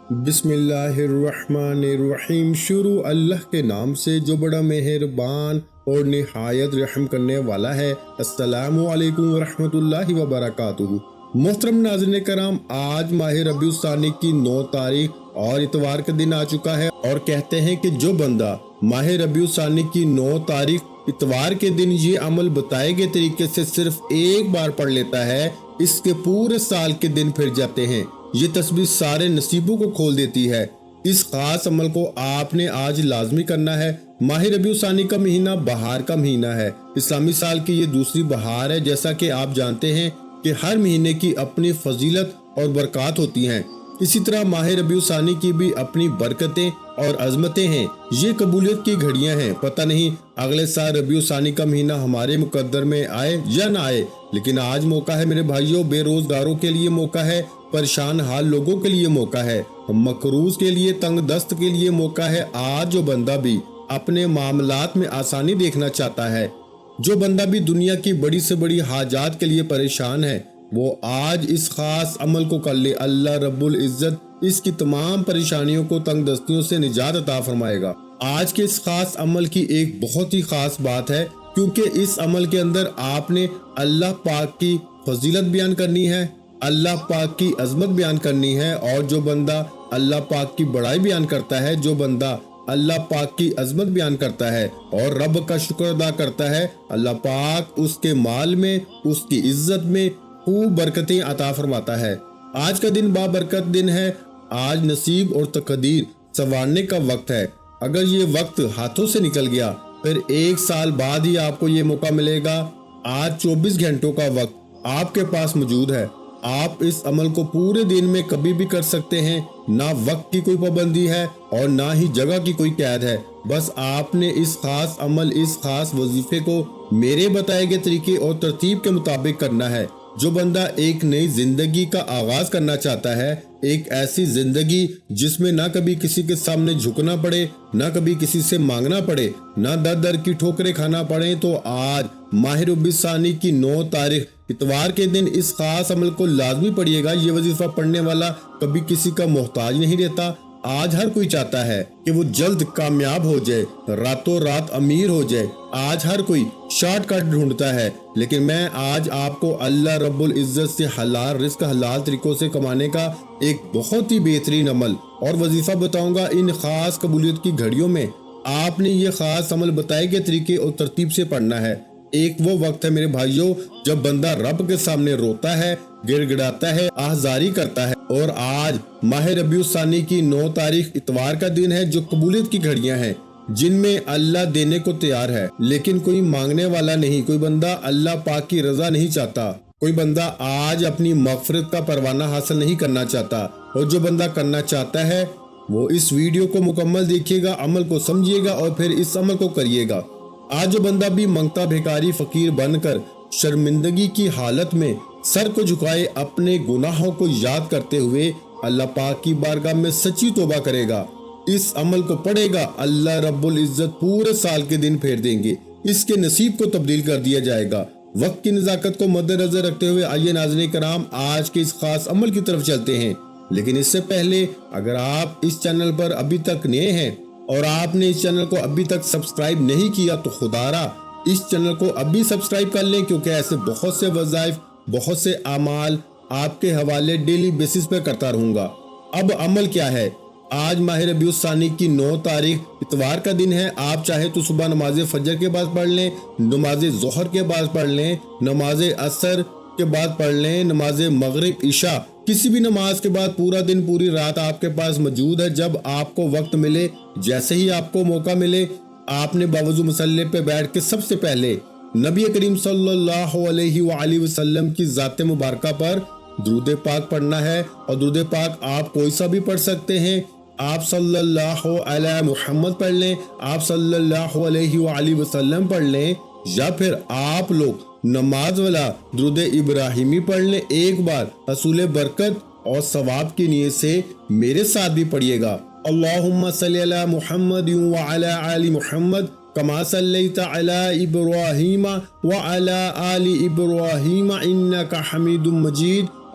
بسم اللہ الرحمن الرحیم۔ شروع اللہ کے نام سے جو بڑا مہربان اور نہایت رحم کرنے والا ہے۔ السلام علیکم ورحمۃ اللہ وبرکاتہ۔ محترم ناظرین کرام، آج ماہ ربیع الثانی کی 9 تاریخ اور اتوار کا دن آ چکا ہے، اور کہتے ہیں کہ جو بندہ ماہ ربیع الثانی کی 9 تاریخ اتوار کے دن یہ عمل بتائے گئے طریقے سے صرف ایک بار پڑھ لیتا ہے، اس کے پورے سال کے دن پھر جاتے ہیں۔ یہ تسبیح سارے نصیبوں کو کھول دیتی ہے۔ اس خاص عمل کو آپ نے آج لازمی کرنا ہے۔ ماہ ربیع الثانی کا مہینہ بہار کا مہینہ ہے۔ اسلامی سال کی یہ دوسری بہار ہے۔ جیسا کہ آپ جانتے ہیں کہ ہر مہینے کی اپنی فضیلت اور برکات ہوتی ہیں، اسی طرح ماہ ربیع الثانی کی بھی اپنی برکتیں اور عظمتیں ہیں۔ یہ قبولیت کی گھڑیاں ہیں۔ پتہ نہیں اگلے سال ربیع الثانی کا مہینہ ہمارے مقدر میں آئے یا نہ آئے، لیکن آج موقع ہے میرے بھائیوں، بے روزگاروں کے لیے موقع ہے، پریشان حال لوگوں کے لیے موقع ہے، مقروض کے لیے، تنگ دست کے لیے موقع ہے۔ آج جو بندہ بھی اپنے معاملات میں آسانی دیکھنا چاہتا ہے، جو بندہ بھی دنیا کی بڑی سے بڑی حاجات کے لیے پریشان ہے، وہ آج اس خاص عمل کو کر لے۔ اللہ رب العزت اس کی تمام پریشانیوں کو، تنگ دستیوں سے نجات عطا فرمائے گا۔ آج کے اس خاص عمل کی ایک بہت ہی خاص بات ہے، کیونکہ اس عمل کے اندر آپ نے اللہ پاک کی فضیلت بیان کرنی ہے، اللہ پاک کی عظمت بیان کرنی ہے، اور جو بندہ اللہ پاک کی بڑائی بیان کرتا ہے، جو بندہ اللہ پاک کی عظمت بیان کرتا ہے اور رب کا شکر ادا کرتا ہے، اللہ پاک اس کے مال میں، اس کی عزت میں خوب برکتیں عطا فرماتا ہے۔ آج کا دن بابرکت دن ہے۔ آج نصیب اور تقدیر سنوارنے کا وقت ہے۔ اگر یہ وقت ہاتھوں سے نکل گیا، پھر 1 سال بعد ہی آپ کو یہ موقع ملے گا۔ آج 24 گھنٹوں کا وقت آپ کے پاس موجود ہے۔ آپ اس عمل کو پورے دن میں کبھی بھی کر سکتے ہیں۔ نہ وقت کی کوئی پابندی ہے اور نہ ہی جگہ کی کوئی قید ہے۔ بس آپ نے اس خاص عمل، اس خاص وظیفے کو میرے بتائے گئے طریقے اور ترتیب کے مطابق کرنا ہے۔ جو بندہ ایک نئی زندگی کا آغاز کرنا چاہتا ہے، ایک ایسی زندگی جس میں نہ کبھی کسی کے سامنے جھکنا پڑے، نہ کبھی کسی سے مانگنا پڑے، نہ در در کی ٹھوکریں کھانا پڑے، تو آج ماہ ربیع الثانی کی 9 تاریخ اتوار کے دن اس خاص عمل کو لازمی پڑھیے گا۔ یہ وظیفہ پڑھنے والا کبھی کسی کا محتاج نہیں رہتا۔ آج ہر کوئی چاہتا ہے کہ وہ جلد کامیاب ہو جائے، راتوں رات امیر ہو جائے۔ آج ہر کوئی شارٹ کٹ ڈھونڈتا ہے، لیکن میں آج آپ کو اللہ رب العزت سے حلال رزق، حلال طریقوں سے کمانے کا ایک بہت ہی بہترین عمل اور وظیفہ بتاؤں گا۔ ان خاص قبولیت کی گھڑیوں میں آپ نے یہ خاص عمل بتائے گئے طریقے اور ترتیب سے پڑھنا ہے۔ ایک وہ وقت ہے میرے بھائیوں جب بندہ رب کے سامنے روتا ہے، گڑ گڑاتا ہے، آہذاری کرتا ہے، اور آج ماہ ربیع الثانی کی 9 تاریخ اتوار کا دن ہے، جو قبولیت کی گھڑیاں ہیں، جن میں اللہ دینے کو تیار ہے، لیکن کوئی مانگنے والا نہیں۔ کوئی بندہ اللہ پاک کی رضا نہیں چاہتا، کوئی بندہ آج اپنی مغفرت کا پروانہ حاصل نہیں کرنا چاہتا، اور جو بندہ کرنا چاہتا ہے وہ اس ویڈیو کو مکمل دیکھیے گا، عمل کو سمجھیے گا اور پھر اس عمل کو کریے گا۔ آج جو بندہ بھی منگتا بھیکاری فقیر بن کر شرمندگی کی حالت میں سر کو جھکائے، اپنے گناہوں کو یاد کرتے ہوئے اللہ پاک کی بارگاہ میں سچی توبہ کرے گا، اس عمل کو پڑھے گا، اللہ رب العزت پورے سال کے دن پھیر دیں گے، اس کے نصیب کو تبدیل کر دیا جائے گا۔ وقت کی نزاکت کو مد نظر رکھتے ہوئے آئیے ناظرین کرام آج کے اس خاص عمل کی طرف چلتے ہیں، لیکن اس سے پہلے اگر آپ اس چینل پر ابھی تک نئے ہیں اور آپ نے اس چینل کو ابھی تک سبسکرائب نہیں کیا، تو خدارا اس چینل کو ابھی سبسکرائب کر لیں، کیونکہ ایسے بہت سے وظائف، بہت سے اعمال آپ کے حوالے ڈیلی بیسس پہ کرتا رہوں گا۔ اب عمل کیا ہے؟ آج ماہ ربیع الثانی کی 9 تاریخ اتوار کا دن ہے۔ آپ چاہے تو صبح نماز فجر کے بعد پڑھ لیں، نماز ظہر کے بعد پڑھ لیں، نماز عصر کے بعد پڑھ لیں، نماز مغرب عشاء، کسی بھی نماز کے بعد پورا دن، پوری رات آپ کے پاس موجود ہے۔ جب آپ کو وقت ملے، جیسے ہی آپ کو موقع ملے، آپ نے باوضو مصلی پہ بیٹھ کے سب سے پہلے نبی کریم صلی اللہ علیہ وآلہ وسلم کی ذات مبارکہ پر درود پاک پڑھنا ہے، اور درود پاک آپ کوئی سا بھی پڑھ سکتے ہیں۔ آپ صلی اللہ علیہ محمد پڑھ لیں، آپ صلی اللہ علیہ وآلہ وسلم پڑھ لیں، یا پھر آپ لوگ نماز والا درود ابراہیمی پڑھ لیں ایک بار، حصول برکت اور ثواب کی نیت سے میرے ساتھ بھی پڑھیے گا۔ اللہم صلی علی محمد وعلی آل محمد کما صلیت علی ابراہیم وعلی آل ابراہیم انک حمید مجید۔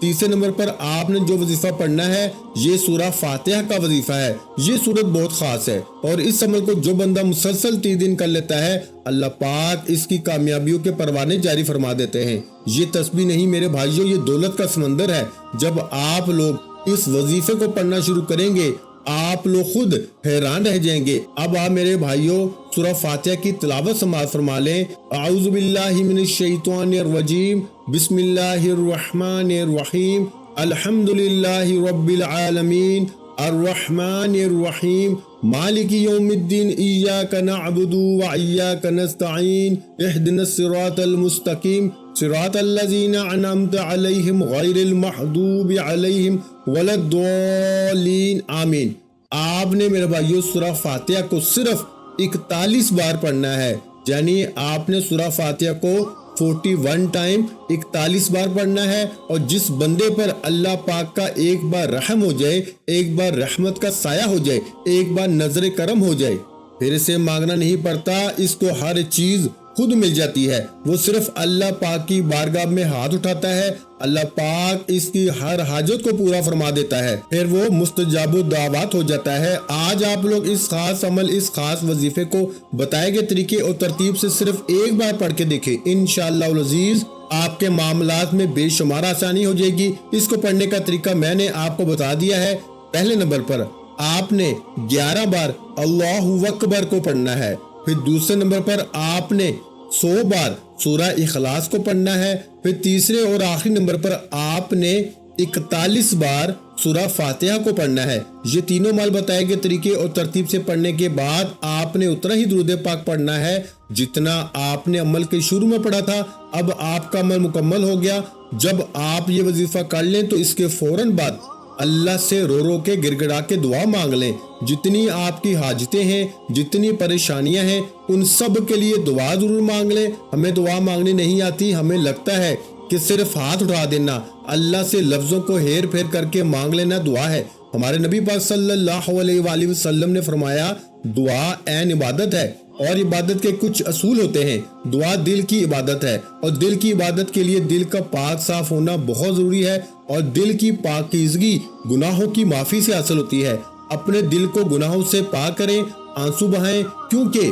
تیسرے نمبر پر آپ نے جو وظیفہ پڑھنا ہے یہ سورہ فاتحہ کا وظیفہ ہے۔ یہ صورت بہت خاص ہے اور اس عمل کو جو بندہ مسلسل 30 دن کر لیتا ہے اللہ پاک اس کی کامیابیوں کے پروانے جاری فرما دیتے ہیں۔ یہ تسبیح نہیں میرے بھائیوں، یہ دولت کا سمندر ہے۔ جب آپ لوگ اس وظیفے کو پڑھنا شروع کریں گے آپ لوگ خود حیران رہ جائیں گے۔ اب آپ میرے بھائیوں سورہ فاتحہ کی تلاوت سماعت فرما لیں۔ اعوذ باللہ من الشیطان الرجیم، بسم اللہ الرحمن الرحیم، الحمدللہ رب العالمین، الرحمن الرحیم، مالک یوم الدین، ایاک نعبد و ایاک نستعین، اہدنا الصراط المستقیم، صراط الذین انعمت علیہم غیر المغضوب علیہم ولا الضالین، آمین۔ آپ نے میرے بھائیو سورہ فاتحہ کو صرف 41 بار پڑھنا ہے، یعنی آپ نے سورہ فاتحہ کو 41 ٹائم 41 بار پڑھنا ہے، اور جس بندے پر اللہ پاک کا ایک بار رحم ہو جائے، ایک بار رحمت کا سایہ ہو جائے، ایک بار نظر کرم ہو جائے، پھر اسے مانگنا نہیں پڑتا، اس کو ہر چیز خود مل جاتی ہے۔ وہ صرف اللہ پاک کی بارگاہ میں ہاتھ اٹھاتا ہے، اللہ پاک اس کی ہر حاجت کو پورا فرما دیتا ہے، پھر وہ مستجاب الدعوات ہو جاتا ہے۔ آج آپ لوگ اس خاص عمل، اس خاص وظیفے کو بتائے گئے طریقے اور ترتیب سے صرف ایک بار پڑھ کے دیکھیں، انشاءاللہ العزیز آپ کے معاملات میں بے شمار آسانی ہو جائے گی۔ اس کو پڑھنے کا طریقہ میں نے آپ کو بتا دیا ہے۔ پہلے نمبر پر آپ نے 11 بار اللہ اکبر کو پڑھنا ہے، پھر دوسرے نمبر پر آپ نے 100 بار سورہ اخلاص کو پڑھنا ہے، پھر تیسرے اور آخری نمبر پر آپ نے 41 بار سورہ فاتحہ کو پڑھنا ہے۔ یہ تینوں مال بتائے گئے طریقے اور ترتیب سے پڑھنے کے بعد آپ نے اتنا ہی درود پاک پڑھنا ہے جتنا آپ نے عمل کے شروع میں پڑھا تھا۔ اب آپ کا عمل مکمل ہو گیا۔ جب آپ یہ وظیفہ کر لیں تو اس کے فوراً بعد اللہ سے رو رو کے گڑ گڑا کے دعا مانگ لیں۔ جتنی آپ کی حاجتیں ہیں، جتنی پریشانیاں ہیں، ان سب کے لیے دعا ضرور مانگ لیں۔ ہمیں دعا مانگنی نہیں آتی، ہمیں لگتا ہے کہ صرف ہاتھ اٹھا دینا، اللہ سے لفظوں کو ہیر پھیر کر کے مانگ لینا دعا ہے۔ ہمارے نبی پاک صلی اللہ علیہ وآلہ وسلم نے فرمایا دعا عین عبادت ہے، اور عبادت کے کچھ اصول ہوتے ہیں۔ دعا دل کی عبادت ہے، اور دل کی عبادت کے لیے دل کا پاک صاف ہونا بہت ضروری ہے، اور دل کی پاکیزگی گناہوں کی معافی سے حاصل ہوتی ہے۔ اپنے دل کو گناہوں سے پاک کریں، آنسو بہائیں، کیونکہ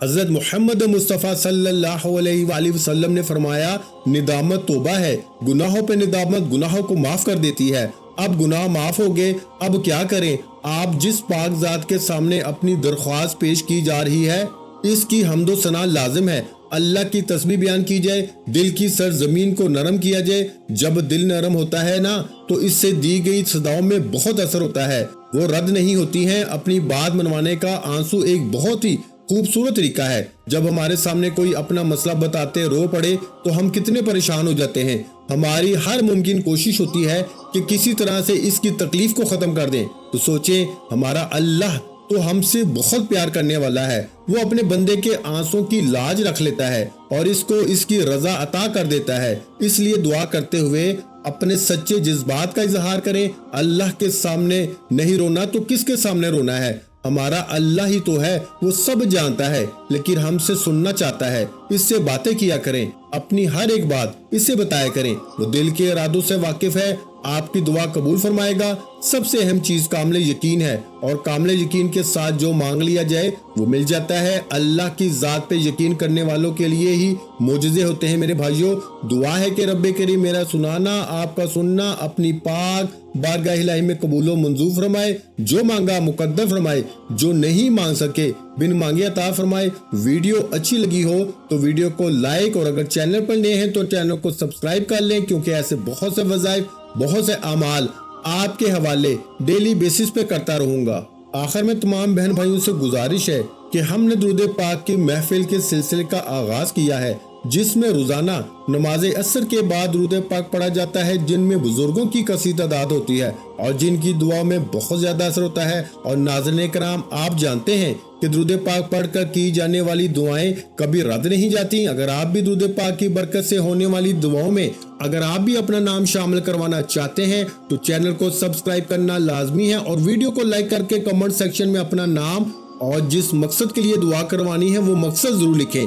حضرت محمد مصطفیٰ صلی اللہ علیہ وآلہ وسلم نے فرمایا ندامت توبہ ہے، گناہوں پہ ندامت گناہوں کو معاف کر دیتی ہے۔ اب گناہ معاف ہو گئے، اب کیا کریں؟ آپ جس پاک ذات کے سامنے اپنی درخواست پیش کی جا رہی ہے اس کی حمد و ثنا لازم ہے، اللہ کی تسبیح بیان کی جائے، دل کی سرزمین کو نرم کیا جائے۔ جب دل نرم ہوتا ہے نا تو اس سے دی گئی صداؤں میں بہت اثر ہوتا ہے، وہ رد نہیں ہوتی ہیں۔ اپنی بات منوانے کا آنسو ایک بہت ہی خوبصورت طریقہ ہے۔ جب ہمارے سامنے کوئی اپنا مسئلہ بتاتے رو پڑے تو ہم کتنے پریشان ہو جاتے ہیں۔ ہماری ہر ممکن کوشش ہوتی ہے کہ کسی طرح سے اس کی تکلیف کو ختم کر دیں، تو سوچیں ہمارا اللہ تو ہم سے بہت پیار کرنے والا ہے، وہ اپنے بندے کے آنسوں کی لاج رکھ لیتا ہے اور اس کو اس کی رضا عطا کر دیتا ہے۔ اس لیے دعا کرتے ہوئے اپنے سچے جذبات کا اظہار کریں۔ اللہ کے سامنے نہیں رونا تو کس کے سامنے رونا ہے؟ ہمارا اللہ ہی تو ہے، وہ سب جانتا ہے، لیکن ہم سے سننا چاہتا ہے۔ اس سے باتیں کیا کریں، اپنی ہر ایک بات اس سے بتایا کریں، وہ دل کے ارادوں سے واقف ہے، آپ کی دعا قبول فرمائے گا۔ سب سے اہم چیز کامل یقین ہے، اور کامل یقین کے ساتھ جو مانگ لیا جائے وہ مل جاتا ہے۔ اللہ کی ذات پہ یقین کرنے والوں کے لیے ہی معجزے ہوتے ہیں میرے بھائیوں۔ دعا ہے کہ رب کریم میرا سنانا، آپ کا سننا اپنی پاک بارگاہ الہی میں قبول و منظور فرمائے، جو مانگا مقدر فرمائے، جو نہیں مانگ سکے بن مانگے عطا فرمائے۔ ویڈیو اچھی لگی ہو تو ویڈیو کو لائک، اور اگر چینل پر نئے ہیں تو چینل کو سبسکرائب کر لیں، کیونکہ ایسے بہت سے وظائف، بہت سے اعمال آپ کے حوالے ڈیلی بیسس پہ کرتا رہوں گا۔ آخر میں تمام بہن بھائیوں سے گزارش ہے کہ ہم نے درود پاک کی محفل کے سلسلے کا آغاز کیا ہے، جس میں روزانہ نماز عصر کے بعد درود پاک پڑھا جاتا ہے، جن میں بزرگوں کی کثیر تعداد ہوتی ہے اور جن کی دعا میں بہت زیادہ اثر ہوتا ہے۔ اور ناظرین کرام، آپ جانتے ہیں کہ درود پاک پڑھ کر کی جانے والی دعائیں کبھی رد نہیں جاتی۔ اگر آپ بھی درود پاک کی برکت سے ہونے والی دعاؤں میں اگر آپ بھی اپنا نام شامل کروانا چاہتے ہیں تو چینل کو سبسکرائب کرنا لازمی ہے، اور ویڈیو کو لائک کر کے کمنٹ سیکشن میں اپنا نام اور جس مقصد کے لیے دعا کروانی ہے وہ مقصد ضرور لکھیں۔